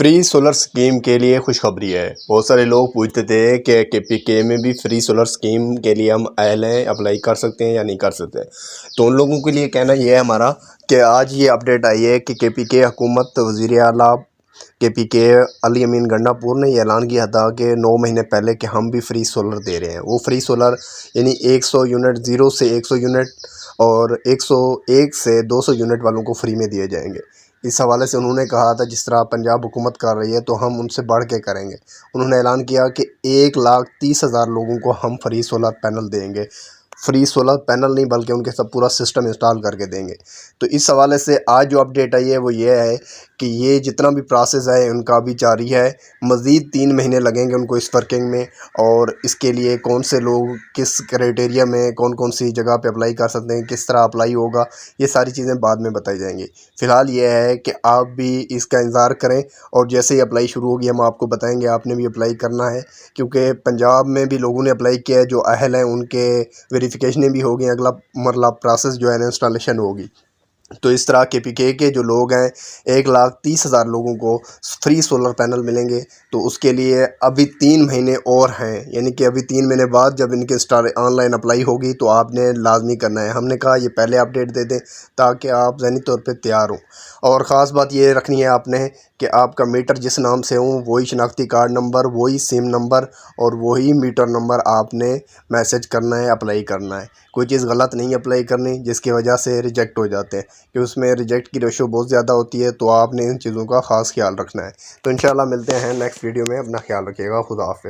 Free solar scheme کے لیے خوشخبری ہے۔ بہت سارے لوگ پوچھتے تھے کہ KPK میں بھی فری سولر سکیم کے لیے ہم اہل ہیں، اپلائی کر سکتے ہیں یا نہیں کر سکتے۔ تو ان لوگوں کے لیے کہنا یہ ہے ہمارا کہ آج یہ اپڈیٹ آئی ہے کہ KPK حکومت وزیر اعلیٰ KPK علی امین گنڈا پور نے یہ اعلان کیا تھا کہ 9 مہینے پہلے کہ ہم بھی فری سولر دے رہے ہیں۔ وہ فری سولر یعنی 100 یونٹ 0 سے 100 یونٹ اور 101 سے 200 یونٹ والوں کو فری میں دیے جائیں گے۔ اس حوالے سے انہوں نے کہا تھا جس طرح پنجاب حکومت کر رہی ہے تو ہم ان سے بڑھ کے کریں گے۔ انہوں نے اعلان کیا کہ 1,30,000 لوگوں کو ہم فری سولر پینل دیں گے۔ فری سولر پینل نہیں بلکہ ان کے سب پورا سسٹم انسٹال کر کے دیں گے۔ تو اس حوالے سے آج جو اپڈیٹ آئی ہے وہ یہ ہے کہ یہ جتنا بھی پروسیس ہے ان کا بھی جاری ہے۔ مزید 3 مہینے لگیں گے ان کو اس ورکنگ میں، اور اس کے لیے کون سے لوگ کس کرائٹیریا میں کون کون سی جگہ پہ اپلائی کر سکتے ہیں، کس طرح اپلائی ہوگا، یہ ساری چیزیں بعد میں بتائی جائیں گی۔ فی الحال یہ ہے کہ آپ بھی اس کا انتظار کریں، اور جیسے ہی اپلائی شروع ہوگی ہم آپ کو بتائیں گے۔ آپ نے بھی اپلائی کرنا ہے کیونکہ پنجاب میں بھی لوگوں نے اپلائی کیا ہے، جو اہل ہیں ان کے ویریفیکیشنیں بھی ہوگی، اگلا مرحلہ پروسیس جو ہے نا انسٹالیشن ہوگی۔ تو اس طرح KPK کے جو لوگ ہیں 1,30,000 لوگوں کو فری سولر پینل ملیں گے۔ تو اس کے لیے ابھی 3 مہینے اور ہیں، یعنی کہ ابھی 3 مہینے بعد جب ان کے آن لائن اپلائی ہوگی تو آپ نے لازمی کرنا ہے۔ ہم نے کہا یہ پہلے اپڈیٹ دے دیں تاکہ آپ ذہنی طور پہ تیار ہوں۔ اور خاص بات یہ رکھنی ہے آپ نے کہ آپ کا میٹر جس نام سے ہوں وہی شناختی کارڈ نمبر، وہی سم نمبر اور وہی میٹر نمبر آپ نے میسج کرنا ہے، اپلائی کرنا ہے۔ کوئی چیز غلط نہیں اپلائی کرنی جس کی وجہ سے ریجیکٹ ہو جاتے ہیں، کہ اس میں ریجیکٹ کی ریشو بہت زیادہ ہوتی ہے۔ تو آپ نے ان چیزوں کا خاص خیال رکھنا ہے۔ تو انشاءاللہ ملتے ہیں نیکسٹ ویڈیو میں۔ اپنا خیال رکھیے گا۔ خدا حافظ۔